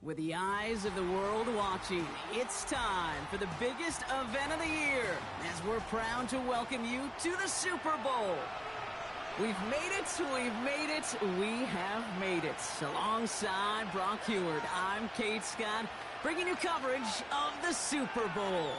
With the eyes of the world watching, it's time for the biggest event of the year as we're proud to welcome you to the Super Bowl. We've made it, we have made it. Alongside Brock Heward, I'm Kate Scott, bringing you coverage of the Super Bowl.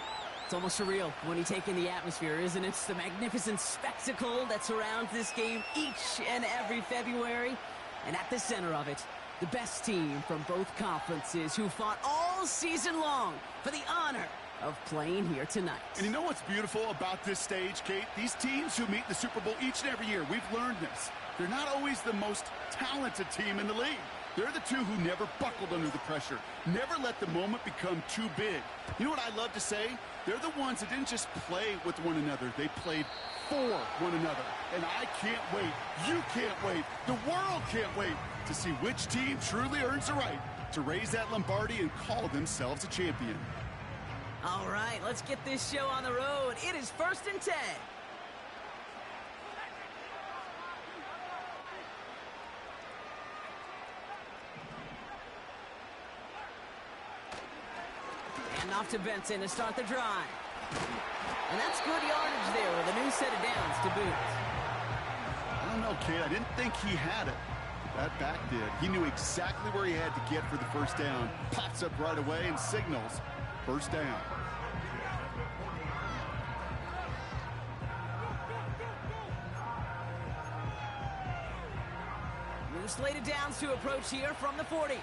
It's almost surreal when you take in the atmosphere, isn't it? It's the magnificent spectacle that surrounds this game each and every February. And at the center of it, the best team from both conferences who fought all season long for the honor of playing here tonight. And you know what's beautiful about this stage, Kate? These teams who meet the Super Bowl each and every year, we've learned this. They're not always the most talented team in the league. They're the two who never buckled under the pressure, never let the moment become too big. You know what I love to say? They're the ones that didn't just play with one another. They played for one another. And I can't wait. You can't wait. The world can't wait to see which team truly earns the right to raise that Lombardi and call themselves a champion. All right, let's get this show on the road. It is 1st and 10. And off to Benson to start the drive. And that's good yardage there with a new set of downs to boot. I don't know, kid. I didn't think he had it. That back did. He knew exactly where he had to get for the first down. Pops up right away and signals first down. New slated downs to approach here from the 40.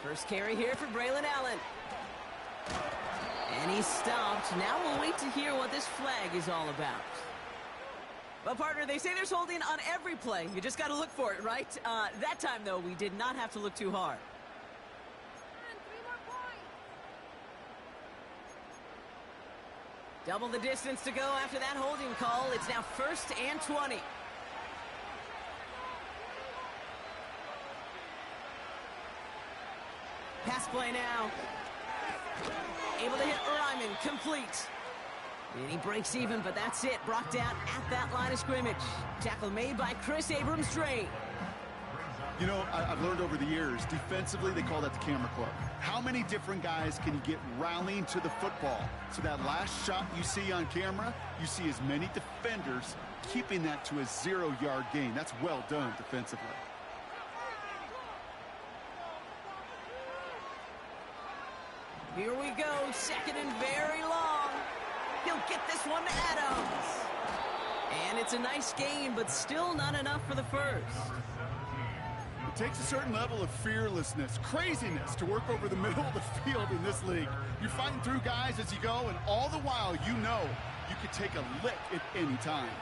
First carry here for Braylon Allen. And he's stopped. Now we'll wait to hear what this flag is all about. Well, partner, they say there's holding on every play. You just got to look for it, right? That time, though, we did not have to look too hard. Double the distance to go after that holding call. It's now 1st and 20. Pass play now. Able to hit Ryman, complete. And he breaks even, but that's it. Brought down at that line of scrimmage. Tackle made by Chris Abrams-Drain. You know, I've learned over the years, defensively, they call that the camera club. How many different guys can you get rallying to the football? So that last shot you see on camera, you see as many defenders keeping that to a 0-yard gain. That's well done defensively. Here we go, 2nd and very long. He'll get this one to Adams. And it's a nice gain, but still not enough for the first. It takes a certain level of fearlessness, craziness to work over the middle of the field in this league. You're fighting through guys as you go, and all the while you know you could take a lick at any time.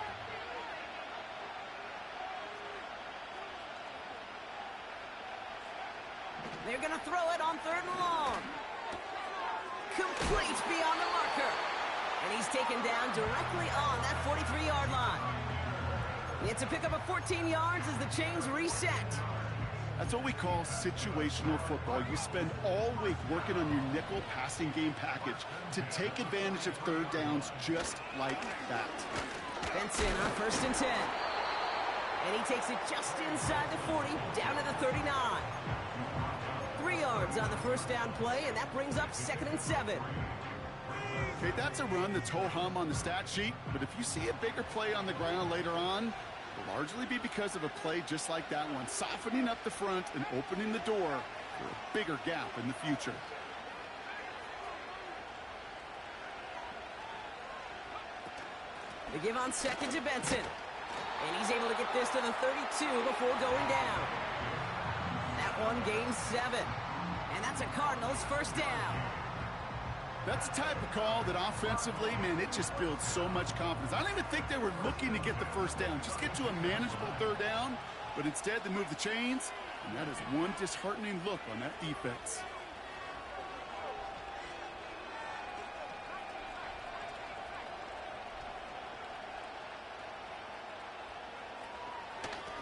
They're going to throw it on 3rd and long. Complete beyond the marker. And he's taken down directly on that 43-yard line. It's a pickup of 14 yards as the chains reset. That's what we call situational football. You spend all week working on your nickel passing game package to take advantage of 3rd downs just like that. Benson on 1st and 10. And he takes it just inside the 40, down to the 39. 3 yards on the first down play, and that brings up 2nd and 7. Okay, that's a run that's ho-hum on the stat sheet, but if you see a bigger play on the ground later on, it'll largely be because of a play just like that one, softening up the front and opening the door for a bigger gap in the future. They give on 2nd to Benson, and he's able to get this to the 32 before going down. That one gains 7, and that's a Cardinals first down. That's the type of call that offensively, man, it just builds so much confidence. I don't even think they were looking to get the first down, just get to a manageable 3rd down, but instead they move the chains, and that is one disheartening look on that defense.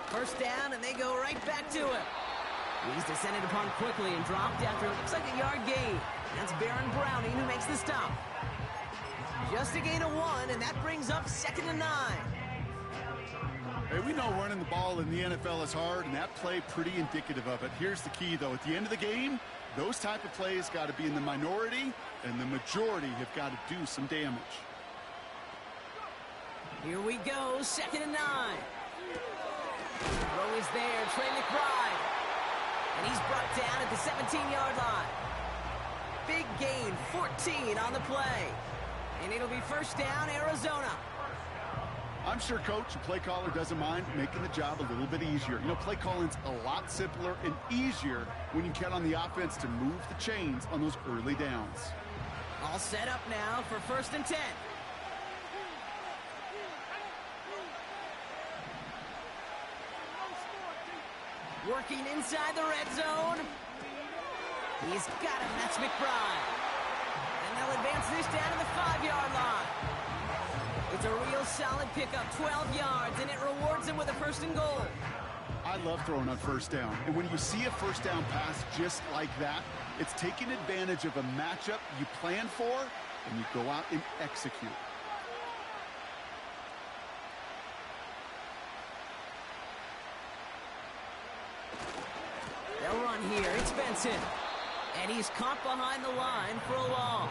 First down, and they go right back to it. He's descended upon quickly and dropped after it looks like a yard gain. That's Baron Browning who makes the stop. Just a gain of 1, and that brings up 2nd and 9. Hey, we know running the ball in the NFL is hard, and that play pretty indicative of it. Here's the key, though. At the end of the game, those type of plays got to be in the minority, and the majority have got to do some damage. Here we go, 2nd and 9. Throw is there, Trey McBride. And he's brought down at the 17-yard line. Big gain, 14 on the play. And it'll be 1st down, Arizona. I'm sure coach and play caller doesn't mind making the job a little bit easier. You know, play calling's a lot simpler and easier when you count on the offense to move the chains on those early downs. All set up now for 1st and 10. Working inside the red zone. He's got him. That's McBride. And they'll advance this down to the 5-yard line. It's a real solid pickup, 12 yards, and it rewards him with a 1st and goal. I love throwing on 1st down. And when you see a 1st down pass just like that, it's taking advantage of a matchup you plan for, and you go out and execute. They'll run here. It's Benson. And he's caught behind the line for a loss.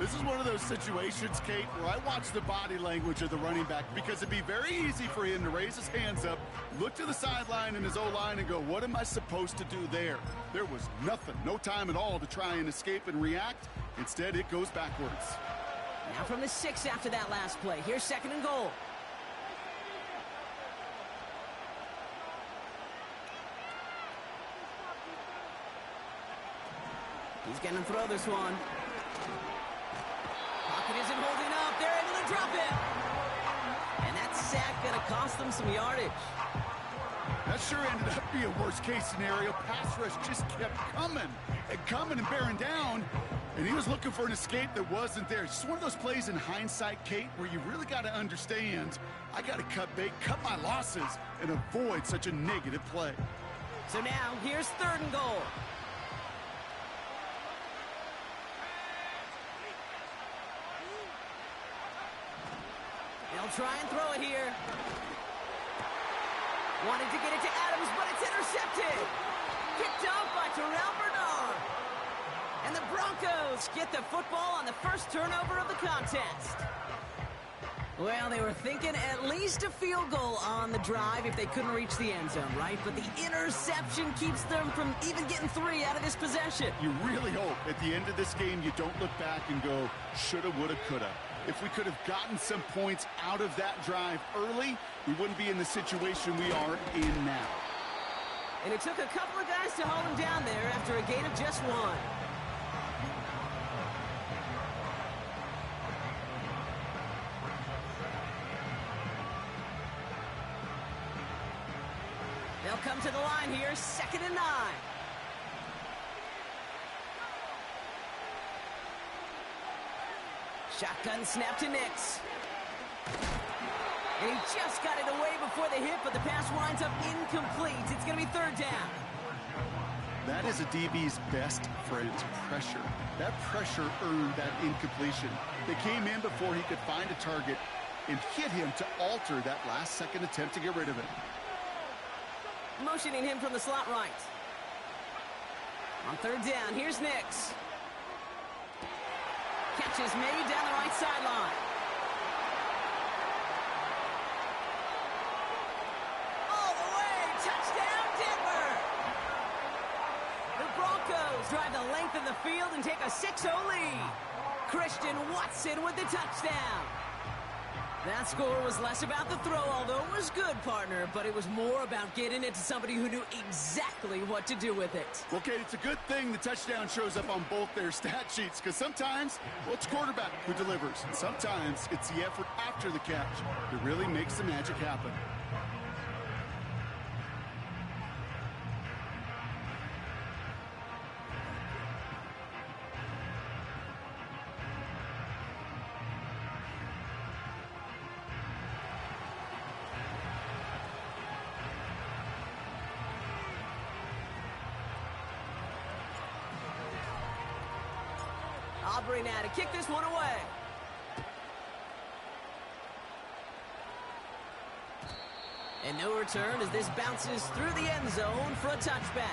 This is one of those situations, Kate, where I watch the body language of the running back because it'd be very easy for him to raise his hands up, look to the sideline in his O-line and go, what am I supposed to do there? There was nothing, no time at all to try and escape and react. Instead, it goes backwards. Now from the 6 after that last play. Here's 2nd and goal. He's going to throw this one. Pocket isn't holding up. They're able to drop it. And that sack going to cost them some yardage. That sure ended up being a worst-case scenario. Pass rush just kept coming and bearing down. And he was looking for an escape that wasn't there. It's just one of those plays in hindsight, Kate, where you really got to understand, I got to cut bait, cut my losses, and avoid such a negative play. So now, here's 3rd and goal. They'll try and throw it here. Wanted to get it to Adams, but it's intercepted. Picked off by Terrell Bernard. And the Broncos get the football on the 1st turnover of the contest. Well, they were thinking at least a field goal on the drive if they couldn't reach the end zone, right? But the interception keeps them from even getting 3 out of this possession. You really hope at the end of this game you don't look back and go, shoulda, woulda, coulda. If we could have gotten some points out of that drive early, we wouldn't be in the situation we are in now. And it took a couple of guys to hold him down there after a gain of just 1. They'll come to the line here, 2nd and 9. Shotgun snap to Nix. And he just got it away before the hit, but the pass winds up incomplete. It's going to be 3rd down. That is a DB's best friend, pressure. That pressure earned that incompletion. They came in before he could find a target and hit him to alter that last-second attempt to get rid of it. Motioning him from the slot right. On 3rd down, here's Nix. Catch is made down the right sideline. All the way, touchdown Denver! The Broncos drive the length of the field and take a 6-0 lead. Christian Watson with the touchdown. That score was less about the throw, although it was good, partner, but it was more about getting it to somebody who knew exactly what to do with it. Well, Kate, it's a good thing the touchdown shows up on both their stat sheets, because sometimes, well, it's quarterback who delivers, and sometimes it's the effort after the catch that really makes the magic happen. Aubrey now to kick this one away. And no return as this bounces through the end zone for a touchback.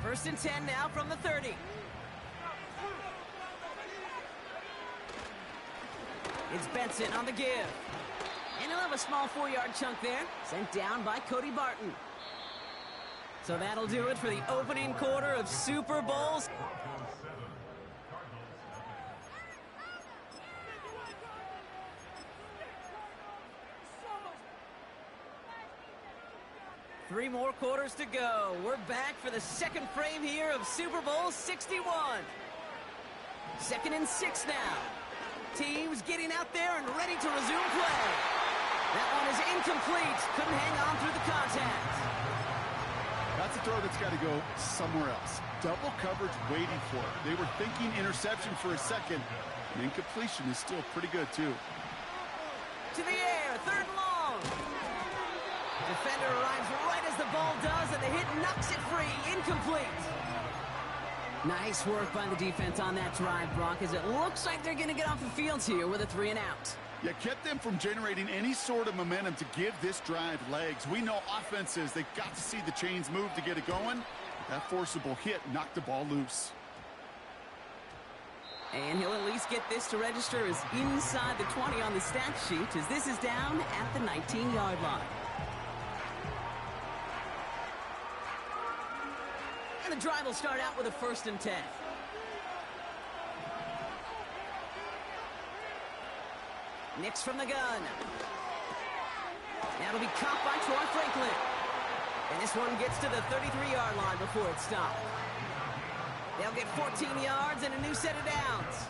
First and 10 now from the 30. It's Benson on the give. And he'll have a small 4-yard chunk there, sent down by Cody Barton. So that'll do it for the opening quarter of Super Bowls. Three more quarters to go. We're back for the second frame here of Super Bowl 61. 2nd and 6 now. Teams getting out there and ready to resume play. That one is incomplete. Couldn't hang on through the contact. That's a throw that's got to go somewhere else. Double coverage waiting for it. They were thinking interception for a second. And incompletion is still pretty good, too. To the air, 3rd and long. Defender arrives right as the ball does, and the hit knocks it free. Incomplete. Nice work by the defense on that drive, Brock, as it looks like they're going to get off the field here with a 3 and out. Yeah, kept them from generating any sort of momentum to give this drive legs. We know offenses, they've got to see the chains move to get it going. That forcible hit knocked the ball loose. And he'll at least get this to register as inside the 20 on the stat sheet, as this is down at the 19-yard line. And the drive will start out with a 1st and 10. Nix from the gun. That'll be caught by Troy Franklin. And this one gets to the 33-yard line before it's stopped. They'll get 14 yards and a new set of downs.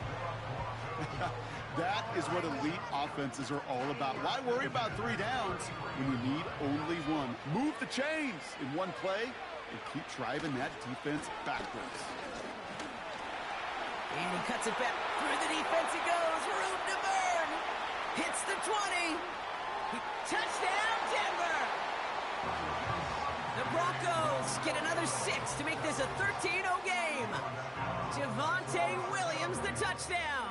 That is what elite offenses are all about. Why worry about 3 downs when you need only 1? Move the chains in one play and keep driving that defense backwards. And he cuts it back through the defense. He goes. Room to burn. Hits the 20. Touchdown, Denver. The Broncos get another 6 to make this a 13-0 game. Javonte Williams, the touchdown.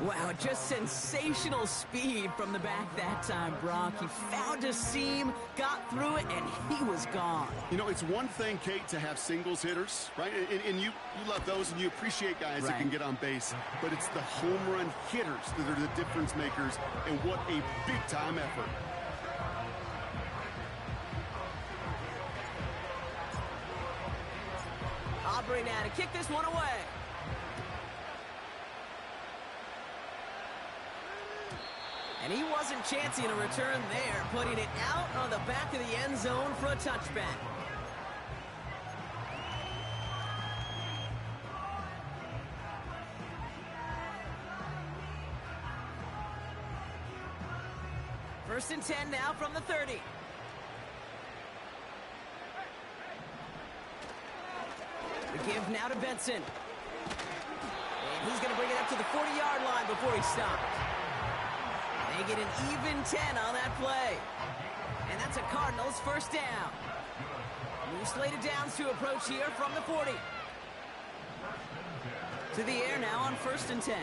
Wow, just sensational speed from the back that time, Brock. He found a seam, got through it, and he was gone. You know, it's one thing, Kate, to have singles hitters, right? And you love those, and you appreciate guys that can get on base. But it's the home run hitters that are the difference makers, and what a big-time effort. Aubrey now to kick this one away. And he wasn't chancing a return there, putting it out on the back of the end zone for a touchback. First and 10 now from the 30. The give now to Benson. And he's going to bring it up to the 40-yard line before he stopped. They get an even 10 on that play. And that's a Cardinals first down. New slate of downs to approach here from the 40. To the air now on 1st and 10.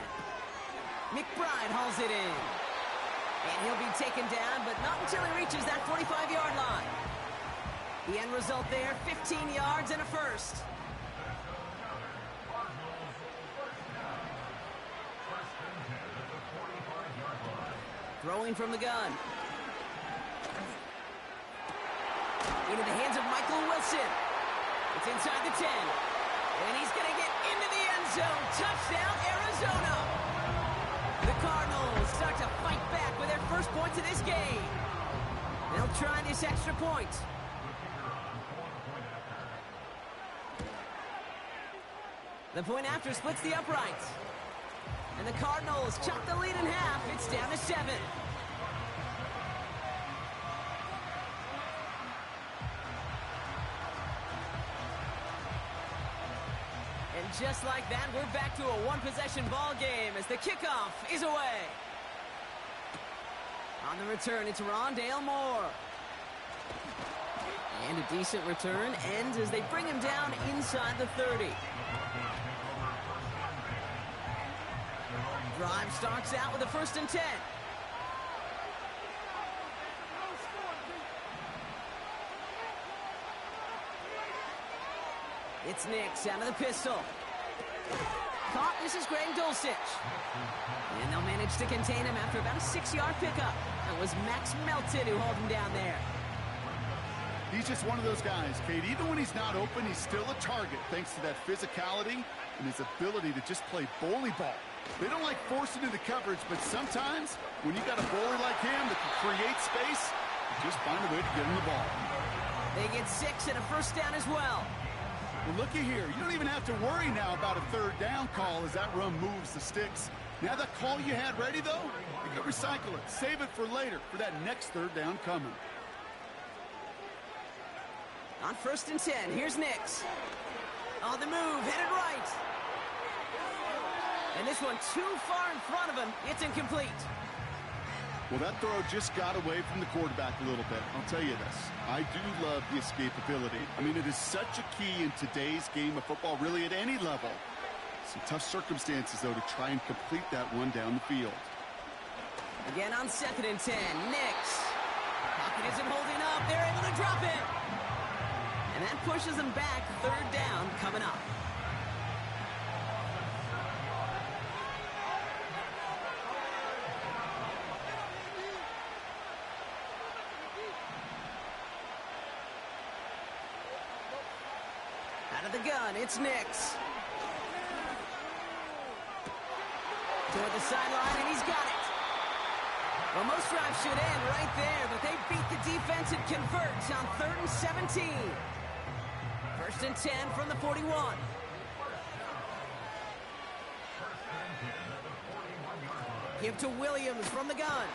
McBride hauls it in. And he'll be taken down, but not until he reaches that 45-yard line. The end result there, 15 yards and a first. Throwing from the gun. Into the hands of Michael Wilson. It's inside the 10. And he's going to get into the end zone. Touchdown, Arizona. The Cardinals start to fight back with their first points of this game. They'll try this extra point. The point after splits the uprights. And the Cardinals chop the lead in half. It's down to 7. And just like that, we're back to a one-possession ball game as the kickoff is away. On the return, it's Rondale Moore. And a decent return ends as they bring him down inside the 30. Drive starts out with a 1st and 10. It's Nix out of the pistol. Caught, this is Greg Dulcich. And they'll manage to contain him after about a 6-yard pickup. It was Max Melton who hauled him down there. He's just one of those guys, Kate. Even when he's not open, he's still a target thanks to that physicality and his ability to just play bully ball. They don't like forcing into coverage, but sometimes when you got a bowler like him that can create space, you just find a way to get him the ball. They get 6 and a 1st down as well. Well, looky here. You don't even have to worry now about a 3rd down call as that run moves the sticks. Now that call you had ready, though, you can recycle it. Save it for later for that next 3rd down coming. On 1st and 10, here's Nix. On the move, headed right. And this one too far in front of him. It's incomplete. Well, that throw just got away from the quarterback a little bit. I'll tell you this. I do love the escapability. I mean, it is such a key in today's game of football, really at any level. Some tough circumstances, though, to try and complete that one down the field. Again on 2nd and 10, Nix. Pocket isn't holding up. They're able to drop it. And that pushes them back. 3rd down coming up. Out of the gun, it's Nix. Toward the sideline, and he's got it. Well, most drives should end right there, but they beat the defense and convert on 3rd and 17. 1st and 10 from the 41. Give to Williams from the gun.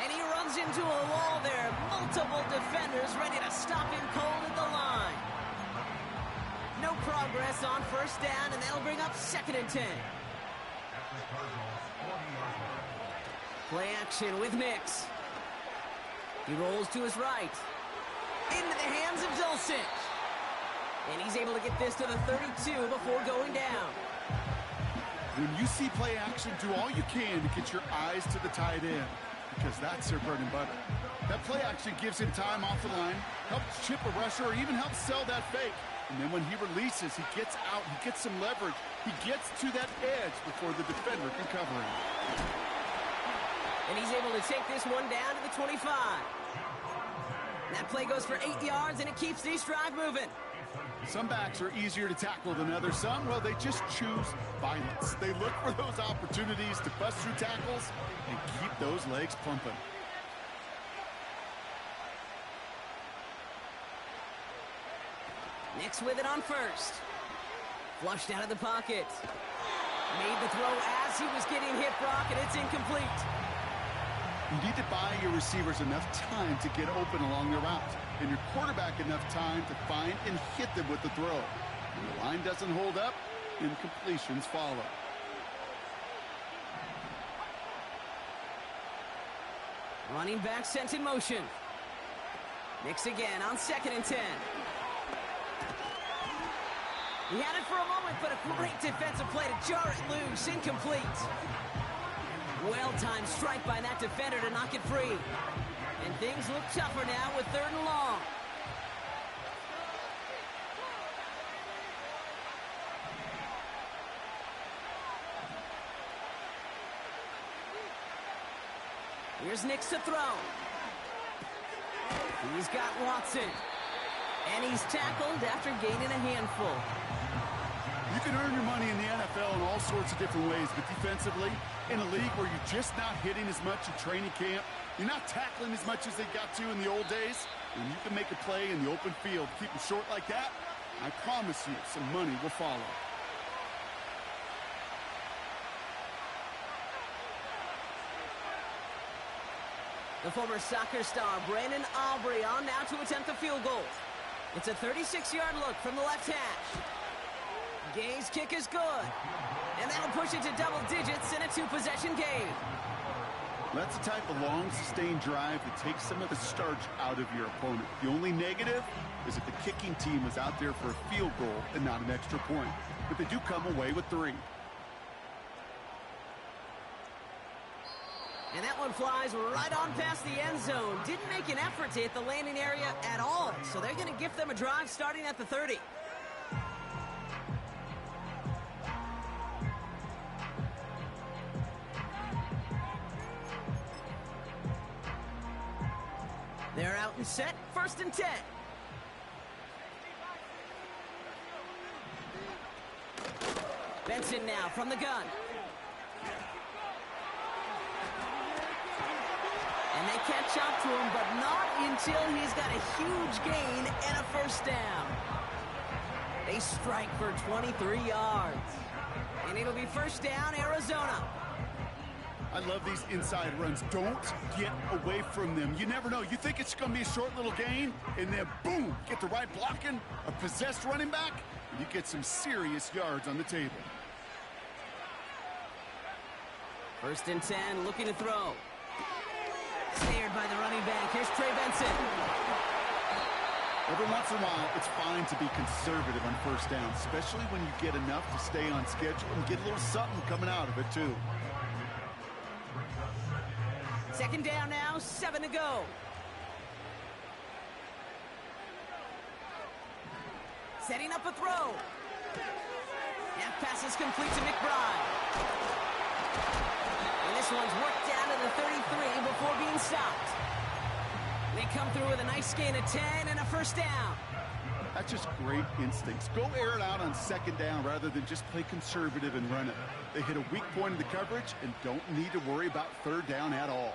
And he runs into a wall there. Multiple defenders ready to stop him cold at the line. No progress on 1st down, and that'll bring up 2nd and 10. Play action with Nix. He rolls to his right. Into the hands of Dulcich. And he's able to get this to the 32 before going down. When you see play action, do all you can to get your eyes to the tight end, because that's their bread and butter. That play action gives him time off the line, helps chip a rusher, or even helps sell that fake. And then when he releases, he gets out, he gets some leverage. He gets to that edge before the defender can cover him. And he's able to take this one down to the 25. That play goes for 8 yards, and it keeps this drive moving. Some backs are easier to tackle than others. Some, well, they just choose violence. They look for those opportunities to bust through tackles and keep those legs pumping. Nix with it on 1st. Flushed out of the pocket. Made the throw as he was getting hit, Brock, and it's incomplete. You need to buy your receivers enough time to get open along their route, and your quarterback enough time to find and hit them with the throw. When the line doesn't hold up, incompletions follow. Running back sent in motion. Nix again on 2nd and 10. He had it for a moment, but a great defensive play to jar it loose. Incomplete. Well-timed strike by that defender to knock it free. And things look tougher now with 3rd and long. Here's Nix to throw. He's got Watson. And he's tackled after gaining a handful. You can earn your money in the NFL in all sorts of different ways, but defensively, in a league where you're just not hitting as much in training camp, you're not tackling as much as they got to in the old days, when you can make a play in the open field, keep them short like that, I promise you some money will follow. The former soccer star Brandon Aubrey on now to attempt the field goal. It's a 36-yard look from the left hash. Gay's kick is good. And that'll push it to double digits in a 2-possession game. That's the type of long, sustained drive that takes some of the starch out of your opponent. The only negative is if the kicking team was out there for a field goal and not an extra point. But they do come away with 3. And that one flies right on past the end zone. Didn't make an effort to hit the landing area at all. So they're going to gift them a drive starting at the 30. They're out and set, 1st and 10. Benson now from the gun. And they catch up to him, but not until he's got a huge gain and a 1st down. They strike for 23 yards. And it'll be 1st down, Arizona. I love these inside runs. Don't get away from them. You never know. You think it's going to be a short little gain, and then boom, get the right blocking, a possessed running back, and you get some serious yards on the table. 1st and 10, looking to throw. Snared by the running back. Here's Trey Benson. Every once in a while, it's fine to be conservative on 1st down, especially when you get enough to stay on schedule and get a little something coming out of it, too. 2nd down now, 7 to go. Setting up a throw. That pass is complete to McBride. And this one's worked down to the 33 before being stopped. They come through with a nice gain of 10 and a 1st down. That's just great instincts. Go air it out on 2nd down rather than just play conservative and run it. They hit a weak point in the coverage and don't need to worry about 3rd down at all.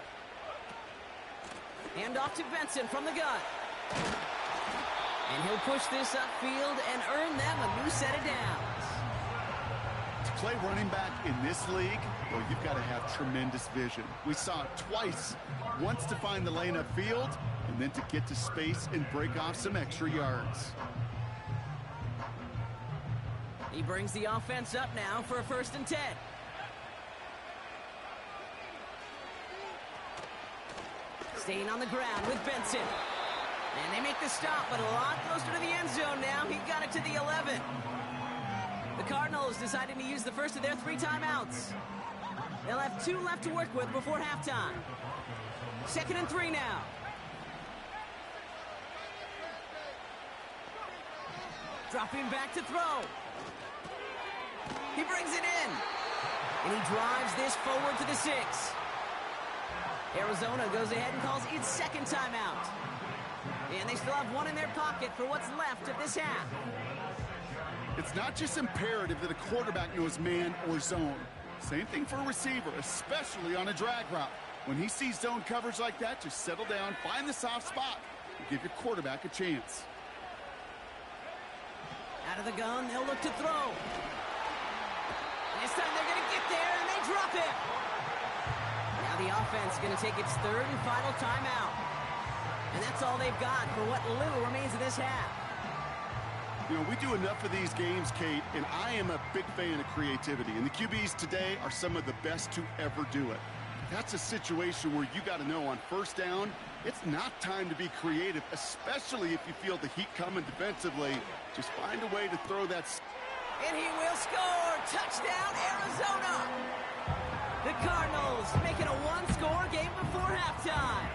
Hand off to Benson from the gun. And he'll push this upfield and earn them a new set of downs. To play running back in this league, well, you've got to have tremendous vision. We saw it twice. Once to find the lane upfield, and then to get to space and break off some extra yards. He brings the offense up now for a 1st and 10. Staying on the ground with Benson. And they make the stop, but a lot closer to the end zone now. He got it to the 11. The Cardinals decided to use the first of their 3 timeouts. They'll have 2 left to work with before halftime. 2nd and 3 now. Dropping back to throw. He brings it in. And he drives this forward to the 6. Arizona goes ahead and calls its 2nd timeout. And they still have 1 in their pocket for what's left of this half. It's not just imperative that a quarterback knows man or zone. Same thing for a receiver, especially on a drag route. When he sees zone coverage like that, just settle down, find the soft spot, and give your quarterback a chance. Out of the gun, they'll look to throw. And this time they're going to get there, and they drop it. Now the offense is going to take its 3rd and final timeout. And that's all they've got for what little remains of this half. You know, we do enough of these games, Kate, and I am a big fan of creativity. And the QBs today are some of the best to ever do it. That's a situation where you got to know on 1st down, it's not time to be creative, especially if you feel the heat coming defensively. Just find a way to throw that. And he will score! Touchdown, Arizona! The Cardinals making a 1-score game before halftime.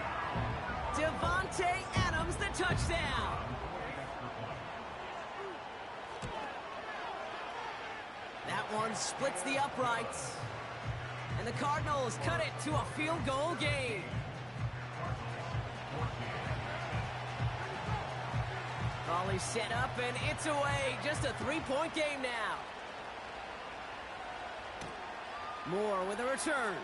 Devontae Adams, the touchdown. That one splits the uprights. And the Cardinals cut it to a field goal game. Volley set up, and it's away. Just a 3-point game now. Moore with a return.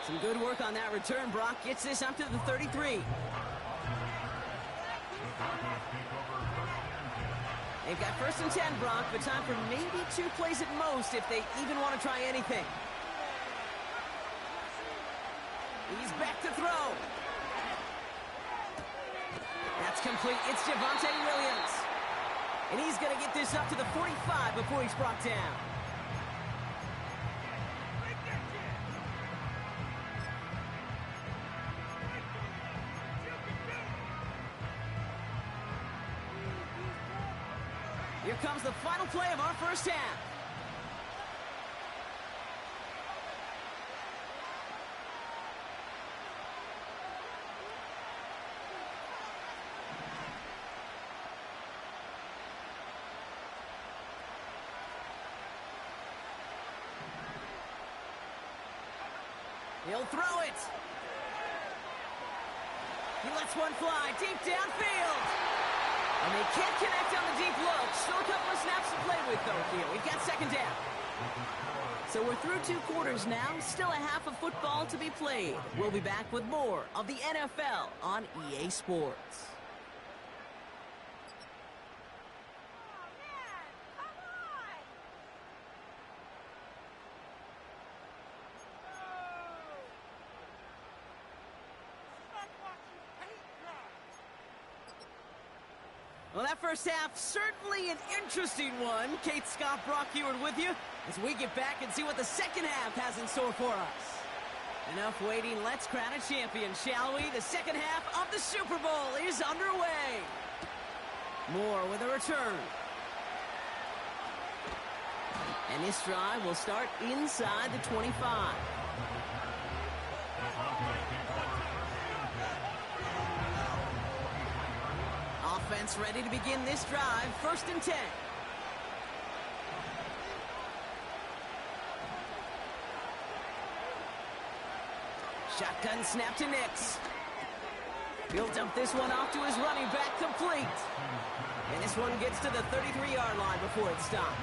Some good work on that return. Brock gets this up to the 33. They've got 1st and 10, Brock, but time for maybe 2 plays at most if they even want to try anything. He's back to throw. That's complete. It's Javonte Williams. And he's going to get this up to the 45 before he's brought down. Here comes the final play of our first half. He'll throw it. He lets one fly deep downfield. And they can't connect on the deep look. Still a couple of snaps to play with, though, here. We've got second down. So we're through 2 quarters now. Still a half of football to be played. We'll be back with more of the NFL on EA Sports. Well, that first half, certainly an interesting one. Kate, Scott, Brock Heward with you as we get back and see what the second half has in store for us. Enough waiting. Let's crown a champion, shall we? The second half of the Super Bowl is underway. Moore with a return. And this drive will start inside the 25. Offense ready to begin this drive. 1st and 10. Shotgun snap to Nix. He'll dump this one off to his running back, complete. And this one gets to the 33-yard line before it's stopped.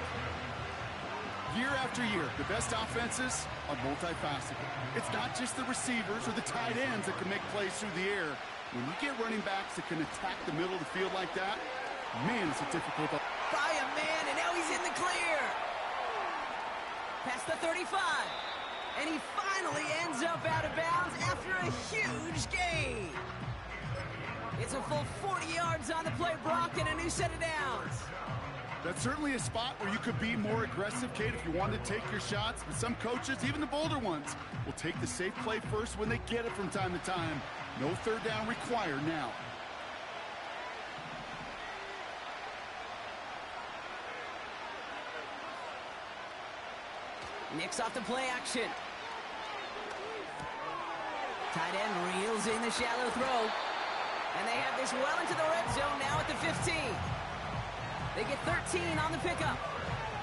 Year after year, the best offenses are multifaceted. It's not just the receivers or the tight ends that can make plays through the air. When you get running backs that can attack the middle of the field like that, man, it's a difficult... By a man, and now he's in the clear. Past the 35. And he finally ends up out of bounds after a huge gain. It's a full 40 yards on the play, Brock, and a new set of downs. That's certainly a spot where you could be more aggressive, Kate, if you wanted to take your shots. But some coaches, even the bolder ones, will take the safe play first when they get it from time to time. No third down required now. Nix off the play action. Tight end reels in the shallow throw. And they have this well into the red zone now at the 15. They get 13 on the pickup.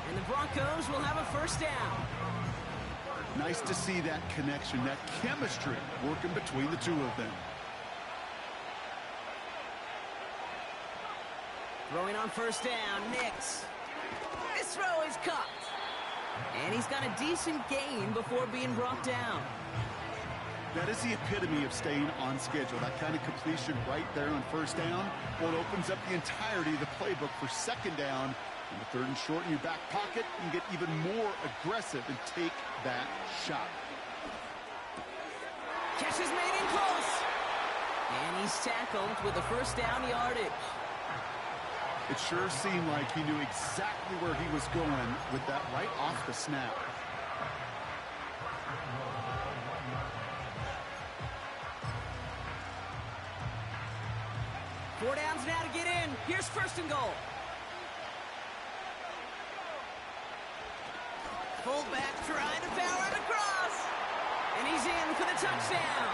And the Broncos will have a first down. Nice to see that connection, that chemistry working between the two of them. Throwing on first down, Nix. This throw is caught. And he's got a decent gain before being brought down. That is the epitome of staying on schedule. That kind of completion right there on first down. Well, it opens up the entirety of the playbook for second down. In the 3rd and short in your back pocket, you can get even more aggressive and take that shot. Catch is made in close. And he's tackled with the first down yardage. It sure seemed like he knew exactly where he was going with that right off the snap. Four downs now to get in. Here's 1st and goal. Fullback trying to power it across. And he's in for the touchdown.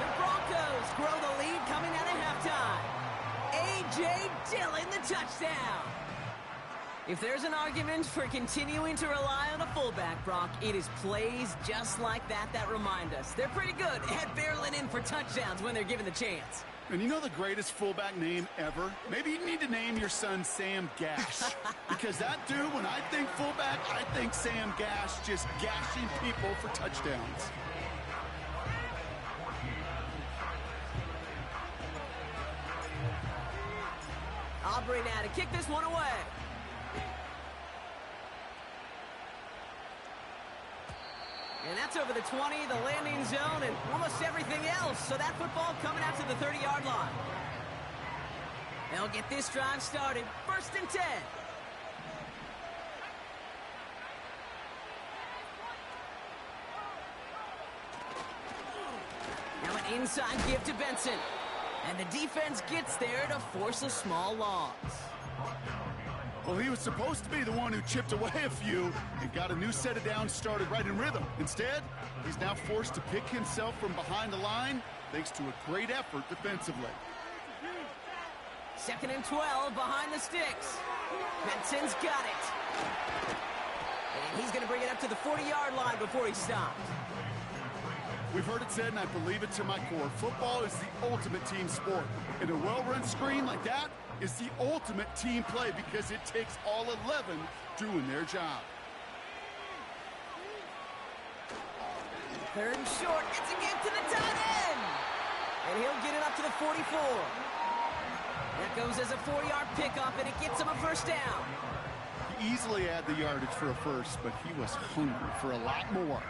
The Broncos grow the lead coming out of halftime. A.J. Dillon, the touchdown. If there's an argument for continuing to rely on a fullback, Brock, it is plays just like that that remind us. They're pretty good at barreling in for touchdowns when they're given the chance. And you know the greatest fullback name ever? Maybe you need to name your son Sam Gash. Because that dude, when I think fullback, I think Sam Gash just gashing people for touchdowns. Aubrey now to kick this one away. And that's over the 20, the landing zone, and almost everything else. So that football coming out to the 30-yard line. They'll get this drive started. 1st and 10. Now an inside give to Benson. And the defense gets there to force a small loss. Well, he was supposed to be the one who chipped away a few and got a new set of downs started right in rhythm. Instead, he's now forced to pick himself from behind the line thanks to a great effort defensively. 2nd and 12 behind the sticks. Benson's got it. And he's going to bring it up to the 40-yard line before he stops. We've heard it said, and I believe it to my core, football is the ultimate team sport. And a well-run screen like that is the ultimate team play because it takes all 11 doing their job. 3rd and short. It's a give to the tight end. And he'll get it up to the 44. That goes as a 4-yard pickup, and it gets him a 1st down. He easily had the yardage for a first, but he was hungry for a lot more.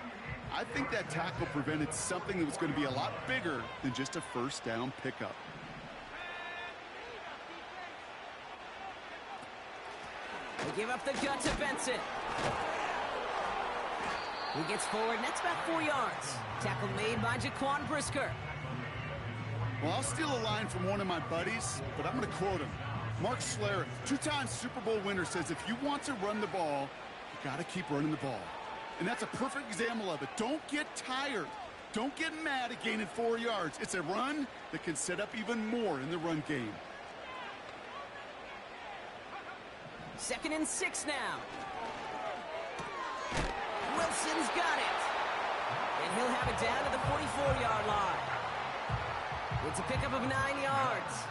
I think that tackle prevented something that was going to be a lot bigger than just a 1st down pickup. They give up the gut to Benson. He gets forward, and that's about 4 yards. Tackle made by Jaquan Brisker. Well, I'll steal a line from one of my buddies, but I'm going to quote him. Mark Schlereth, 2-time Super Bowl winner, says if you want to run the ball, you got to keep running the ball. And that's a perfect example of it. Don't get tired. Don't get mad at gaining 4 yards. It's a run that can set up even more in the run game. 2nd and 6 now. Wilson's got it. And he'll have it down to the 44-yard line. It's a pickup of 9 yards.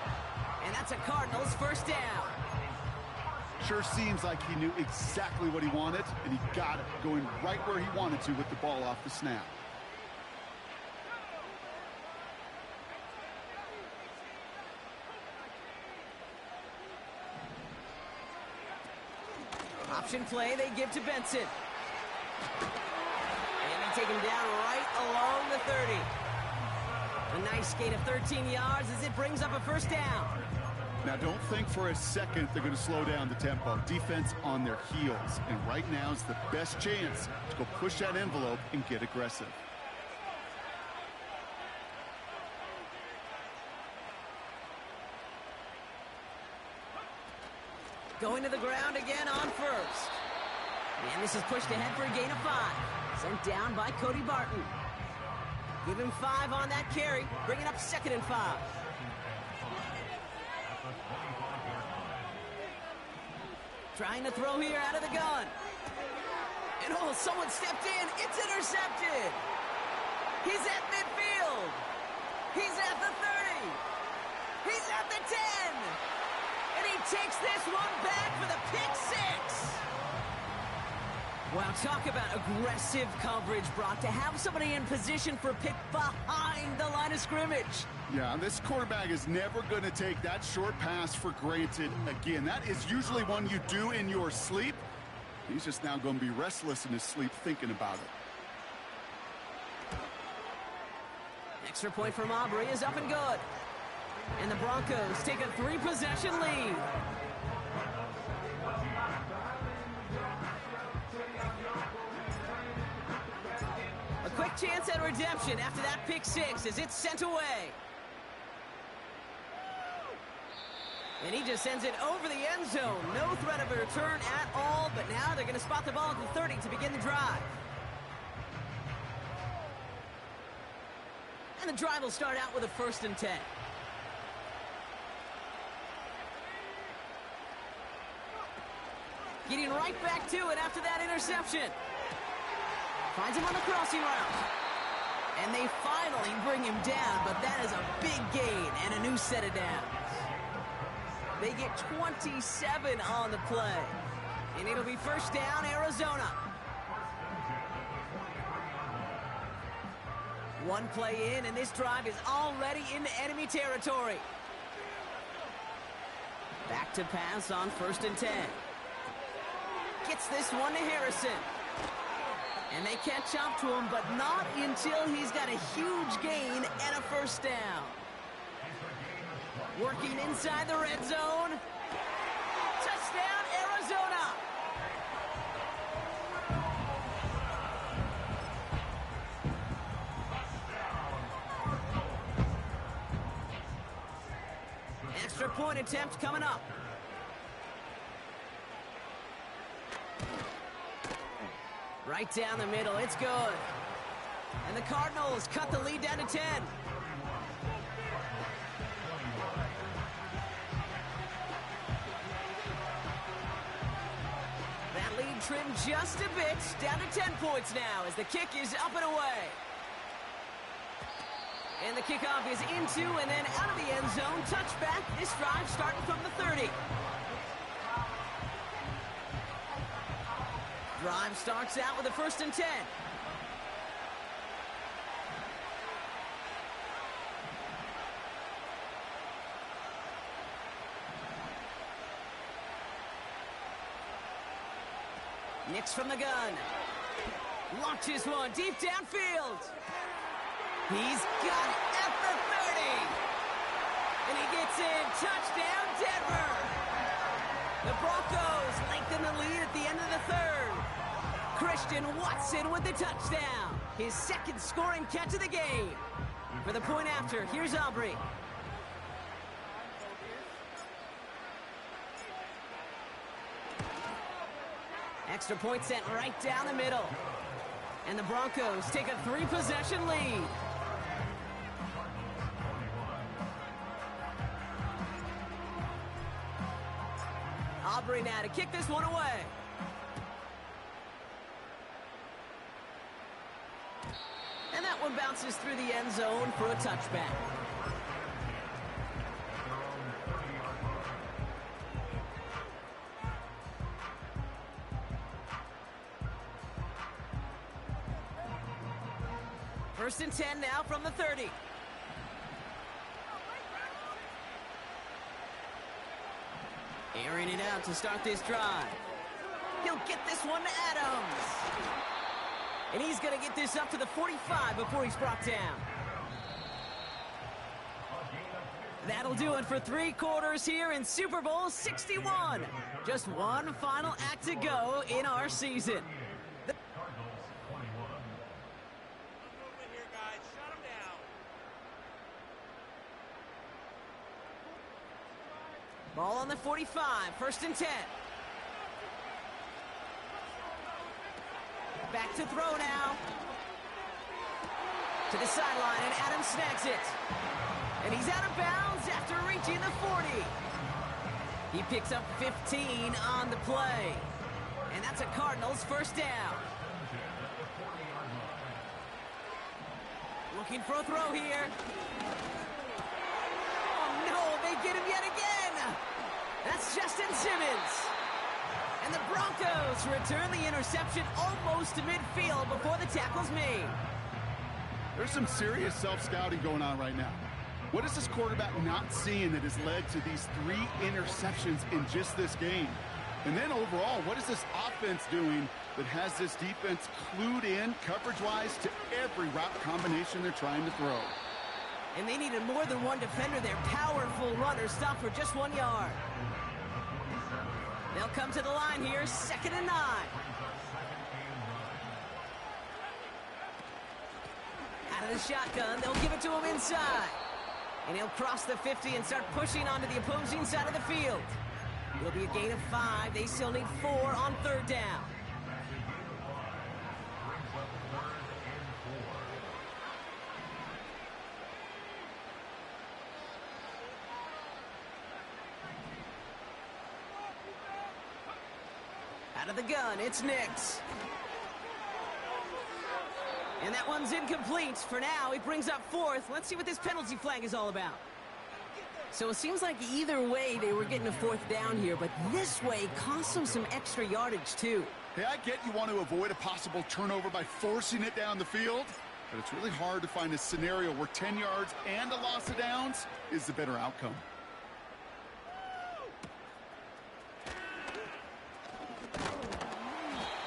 And that's a Cardinals 1st down. Sure seems like he knew exactly what he wanted, and he got it, going right where he wanted to with the ball off the snap. Option play they give to Benson. And they take him down right along the 30. A nice gain of 13 yards as it brings up a 1st down. Now, don't think for a second they're going to slow down the tempo. Defense on their heels. And right now is the best chance to go push that envelope and get aggressive. Going to the ground again on 1st. And this is pushed ahead for a gain of 5. Sent down by Cody Barton. Give him 5 on that carry. Bring it up 2nd and 5. Trying to throw here out of the gun. And oh, someone stepped in. It's intercepted. He's at midfield. He's at the 30. He's at the 10. And he takes this one back for the pick 6. Wow, talk about aggressive coverage, Brock. To have somebody in position for a pick behind the line of scrimmage. Yeah, this quarterback is never going to take that short pass for granted again. That is usually one you do in your sleep. He's just now going to be restless in his sleep thinking about it. Extra point from Aubrey is up and good. And the Broncos take a 3-possession lead. A quick chance at redemption after that pick 6 as it's sent away. And he just sends it over the end zone. No threat of a return at all, but now they're going to spot the ball at the 30 to begin the drive. And the drive will start out with a 1st and 10. Getting right back to it after that interception. Finds him on the crossing route. And they finally bring him down, but that is a big gain and a new set of downs. They get 27 on the play. And it'll be 1st down, Arizona. One play in, and this drive is already into enemy territory. Back to pass on 1st and 10. Gets this one to Harrison. And they catch up to him, but not until he's got a huge gain and a 1st down. Working inside the red zone. Touchdown, Arizona! Extra point attempt coming up. Right down the middle, it's good. And the Cardinals cut the lead down to 10. That lead trimmed just a bit, down to 10 points now as the kick is up and away. And the kickoff is into and then out of the end zone. Touchback, this drive starting from the 30. Drive starts out with a 1st and 10. Nix from the gun. Launches one deep downfield. He's got it at the 30. And he gets in. Touchdown, Denver. The Broncos lengthen the lead at the end of the 3rd. Christian Watson with the touchdown. His 2nd scoring catch of the game. For the point after, here's Aubrey. Extra point sent right down the middle. And the Broncos take a 3-possession lead. Aubrey now to kick this one away. And that one bounces through the end zone for a touchback. First and 10 now from the 30. Airing it out to start this drive. He'll get this one to Adams. And he's going to get this up to the 45 before he's brought down. That'll do it for 3 quarters here in Super Bowl 61. Just one final act to go in our season. Ball on the 45, 1st and 10. Back to throw now. To the sideline, and Adams snags it. And he's out of bounds after reaching the 40. He picks up 15 on the play. And that's a Cardinals 1st down. Looking for a throw here. Oh no, they get him yet again. That's Justin Simmons. And the Broncos return the interception almost to midfield before the tackle's made. There's some serious self-scouting going on right now. What is this quarterback not seeing that has led to these 3 interceptions in just this game? And then overall, what is this offense doing that has this defense clued in coverage-wise to every route combination they're trying to throw? And they needed more than one defender. Their powerful runner stopped for just 1 yard. They'll come to the line here, 2nd and 9. Out of the shotgun, they'll give it to him inside. And he'll cross the 50 and start pushing onto the opposing side of the field. It'll be a gain of 5. They still need 4 on 3rd down. Out of the gun, it's Nix. And that one's incomplete. For now, he brings up 4th. Let's see what this penalty flag is all about. So it seems like either way they were getting a 4th down here, but this way cost them some extra yardage too. Hey, I get you want to avoid a possible turnover by forcing it down the field, but it's really hard to find a scenario where 10 yards and a loss of downs is the better outcome.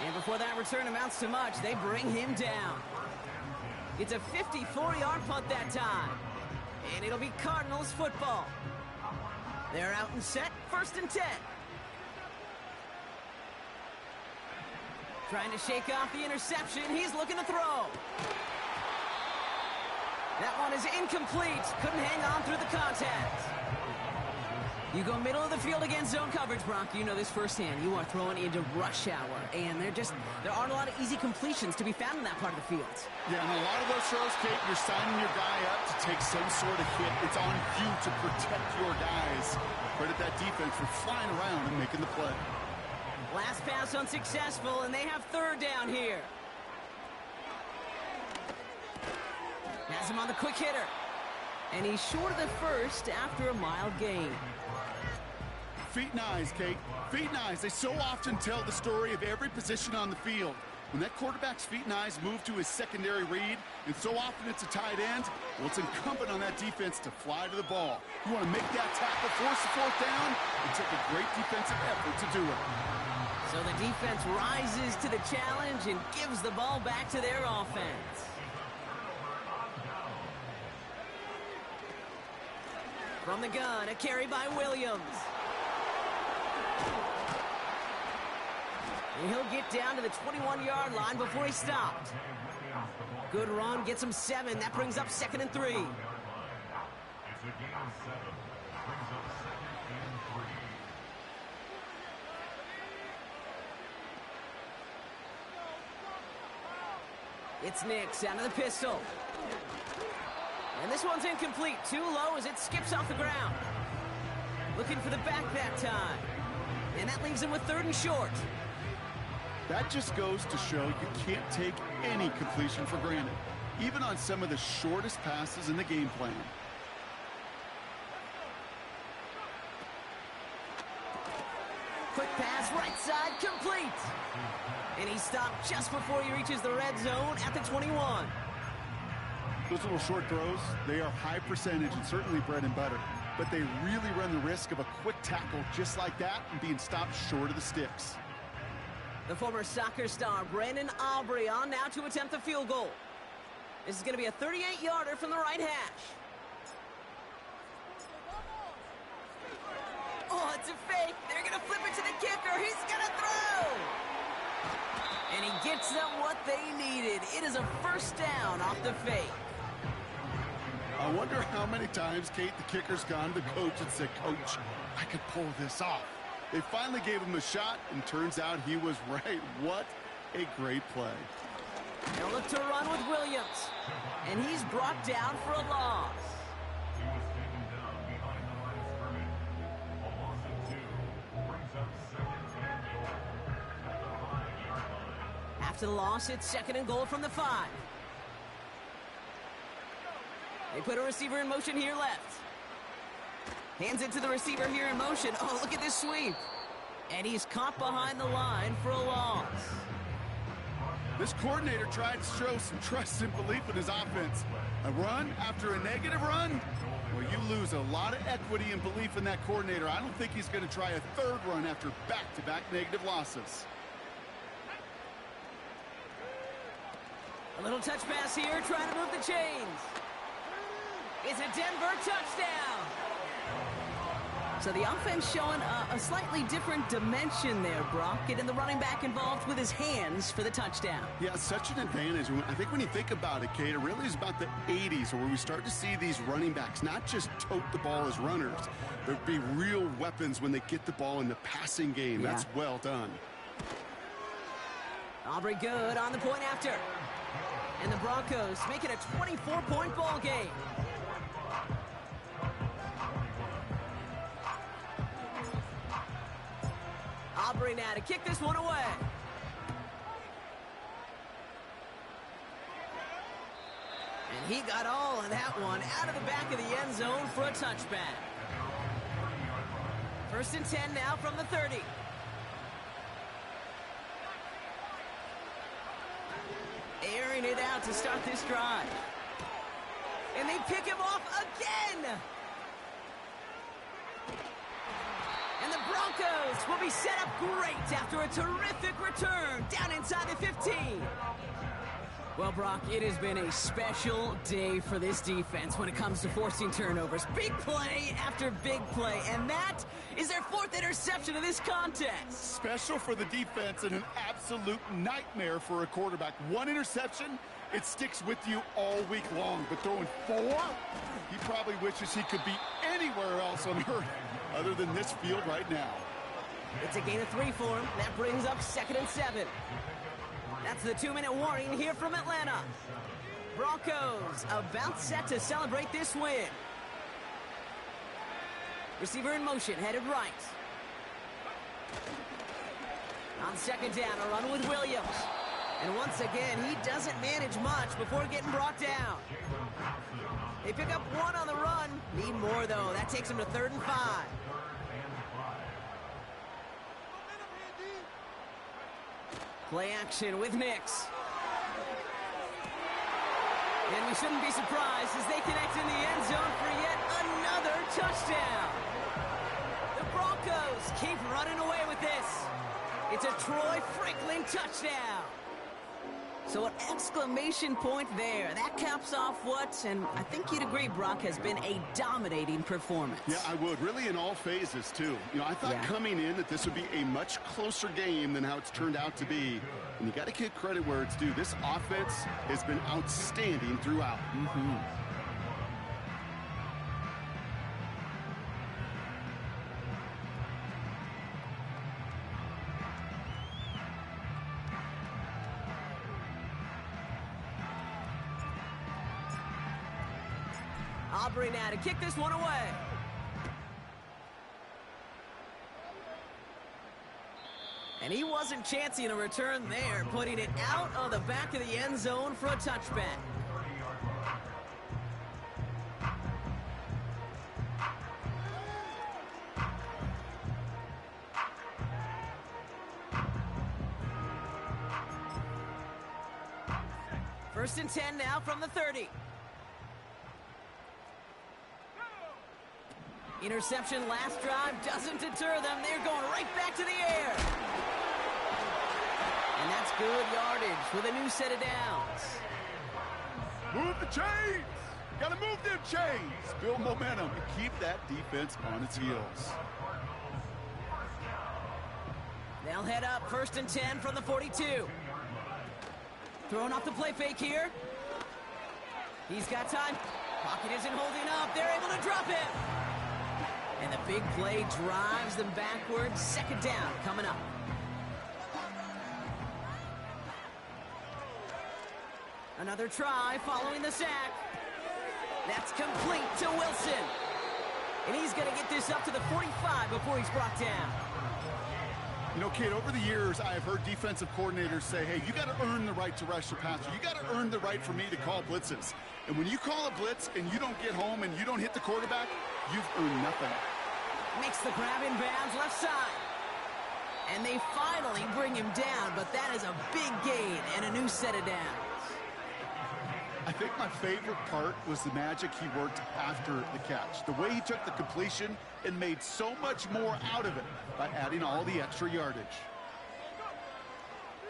And before that return amounts to much, they bring him down. It's a 54-yard punt that time. And it'll be Cardinals football. They're out and set, 1st and 10. Trying to shake off the interception. He's looking to throw. That one is incomplete. Couldn't hang on through the contact. You go middle of the field against zone coverage, Brock. You know this firsthand. You are throwing into rush hour, and there aren't a lot of easy completions to be found in that part of the field. Yeah, and a lot of those throws, Kate, you're signing your guy up to take some sort of hit. It's on you to protect your guys. Credit that defense for flying around and making the play. Last pass unsuccessful, and they have 3rd down here. Has him on the quick hitter. And he's short of the 1st after a mild gain. Feet and eyes, Kate. Feet and eyes. They so often tell the story of every position on the field. When that quarterback's feet and eyes move to his secondary read, and so often it's a tight end, well, it's incumbent on that defense to fly to the ball. You want to make that tackle, force the 4th down, and take a great defensive effort to do it. So the defense rises to the challenge and gives the ball back to their offense. From the gun, a carry by Williams. And he'll get down to the 21-yard line before he stopped. Good run, gets him 7. That brings up 2nd and 3. It's a gain of 7. Brings up 2nd and 3. It's Nix out of the pistol. And this one's incomplete. Too low as it skips off the ground. Looking for the back that time. And that leaves him with 3rd and short. That just goes to show you can't take any completion for granted, even on some of the shortest passes in the game plan. Quick pass, right side, complete. And he stopped just before he reaches the red zone at the 21. Those little short throws, they are high percentage and certainly bread and butter. But they really run the risk of a quick tackle just like that and being stopped short of the sticks. The former soccer star, Brandon Aubrey, on now to attempt the field goal. This is going to be a 38-yarder from the right hash. Oh, it's a fake. They're going to flip it to the kicker. He's going to throw. And he gets them what they needed. It is a 1st down off the fake. I wonder how many times, Kate, the kicker's gone to the coach and said, "Coach, I could pull this off." They finally gave him a shot, and turns out he was right. What a great play. They'll look to run with Williams. And he's brought down for a loss. He was taken down behind the line of scrimmage. A loss of 2. Brings up 2nd and goal at the 5-yard line. After the loss, it's 2nd and goal from the 5. They put a receiver in motion here left. Hands it to the receiver here in motion. Oh, look at this sweep. And he's caught behind the line for a loss. This coordinator tried to show some trust and belief in his offense. A run after a negative run? Well, you lose a lot of equity and belief in that coordinator. I don't think he's going to try a 3rd run after back-to-back negative losses. A little touch pass here, trying to move the chains. It's a Denver touchdown. So the offense showing a slightly different dimension there, Brock. Getting the running back involved with his hands for the touchdown. Yeah, such an advantage. I think when you think about it, Kate, it really is about the 80s where we start to see these running backs not just tote the ball as runners. There'd be real weapons when they get the ball in the passing game. Yeah. That's well done. Aubrey good on the point after. And the Broncos make it a 24-point ball game. Aubrey now to kick this one away. And he got all of that one out of the back of the end zone for a touchback. 1st and 10 now from the 30. Airing it out to start this drive. And they pick him off again. And the Broncos will be set up great after a terrific return down inside the 15. Well, Brock, it has been a special day for this defense when it comes to forcing turnovers. Big play after big play, and that is their 4th interception of this contest. Special for the defense and an absolute nightmare for a quarterback. 1 interception, it sticks with you all week long. But throwing 4, he probably wishes he could be anywhere else on earth other than this field right now. It's a gain of 3 for him. That brings up 2nd and 7. That's the 2-minute warning here from Atlanta. Broncos about set to celebrate this win. Receiver in motion, headed right. On 2nd down, a run with Williams. And once again, he doesn't manage much before getting brought down. They pick up 1 on the run. Need more, though. That takes him to 3rd and 5. Play action with Nix. And we shouldn't be surprised as they connect in the end zone for yet another touchdown. The Broncos keep running away with this. It's a Troy Franklin touchdown. So an exclamation point there. That caps off what, and I think you'd agree, Brock, has been a dominating performance. Yeah, I would. Really in all phases, too. I thought coming in that this would be a much closer game than how it's turned out to be. And you got to give credit where it's due. This offense has been outstanding throughout. Aubrey now to kick this one away. And he wasn't chancing a return there, putting it out of the back of the end zone for a touchback. First and 10 now from the 30. Interception last drive doesn't deter them. They're going right back to the air. And that's good yardage with a new set of downs. Move the chains. Got to move them chains. Build momentum and keep that defense on its heels. They'll head up 1st and 10 from the 42. Throwing off the play fake here. He's got time. Pocket isn't holding up. They're able to drop it. And the big play drives them backwards. 2nd down coming up. Another try following the sack. That's complete to Wilson. And he's going to get this up to the 45 before he's brought down. Kate, over the years, I have heard defensive coordinators say, hey, you got to earn the right to rush the passer. You got to earn the right for me to call blitzes. And when you call a blitz and you don't get home and you don't hit the quarterback, you've earned nothing. Makes the grab in bounds left side. And they finally bring him down, but that is a big gain and a new set of downs. I think my favorite part was the magic he worked after the catch. The way he took the completion and made so much more out of it by adding all the extra yardage.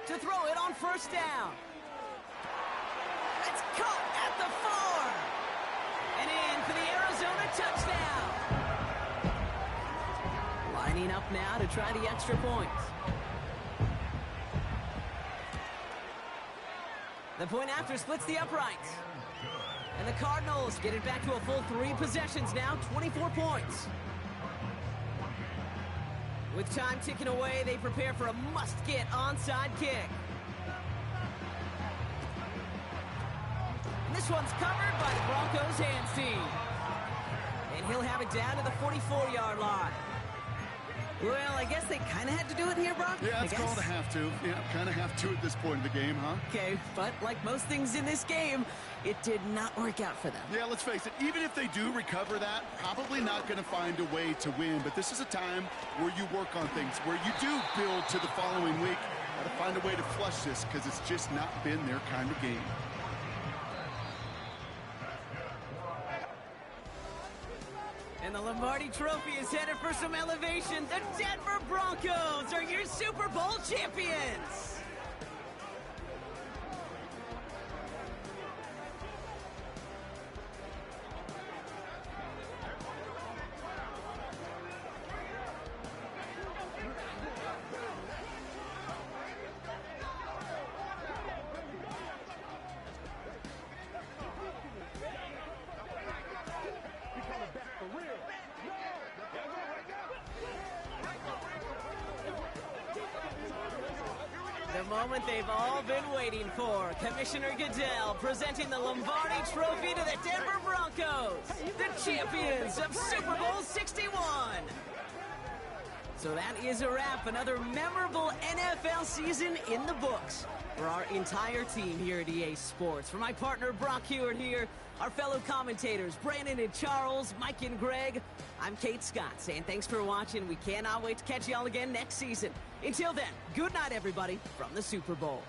To throw it on 1st down. It's caught at the 4. And in for the Arizona touchdown. Lining up now to try the extra point. The point after splits the uprights. And the Cardinals get it back to a full 3 possessions now, 24 points. With time ticking away, they prepare for a must-get onside kick. And this one's covered by the Broncos hands team. And he'll have it down to the 44-yard line. Well, I guess they kind of had to do it here, Brock. Yeah, it's called a have to. Yeah, kind of have to at this point in the game, huh? Okay, but like most things in this game, it did not work out for them. Yeah, let's face it, even if they do recover that, probably not going to find a way to win. But this is a time where you work on things, where you do build to the following week. Got to find a way to flush this because it's just not been their kind of game. And the Lombardi Trophy is headed for some elevation. The Denver Broncos are your Super Bowl champions. moment they've all been waiting for. Commissioner Goodell presenting the Lombardi Trophy to the Denver Broncos, the champions of Super Bowl 61. So that is a wrap. Another memorable NFL season in the books for our entire team here at EA Sports. For my partner, Brock Hewitt here, our fellow commentators, Brandon and Charles, Mike and Greg, I'm Kate Scott saying thanks for watching. We cannot wait to catch y'all again next season. Until then, good night, everybody, from the Super Bowl.